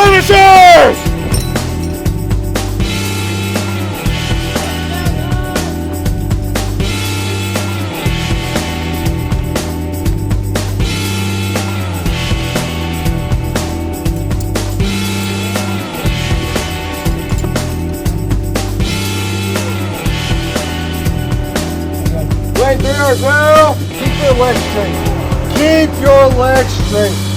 Finishers! Wait there as well. Keep your legs straight. Keep your legs straight.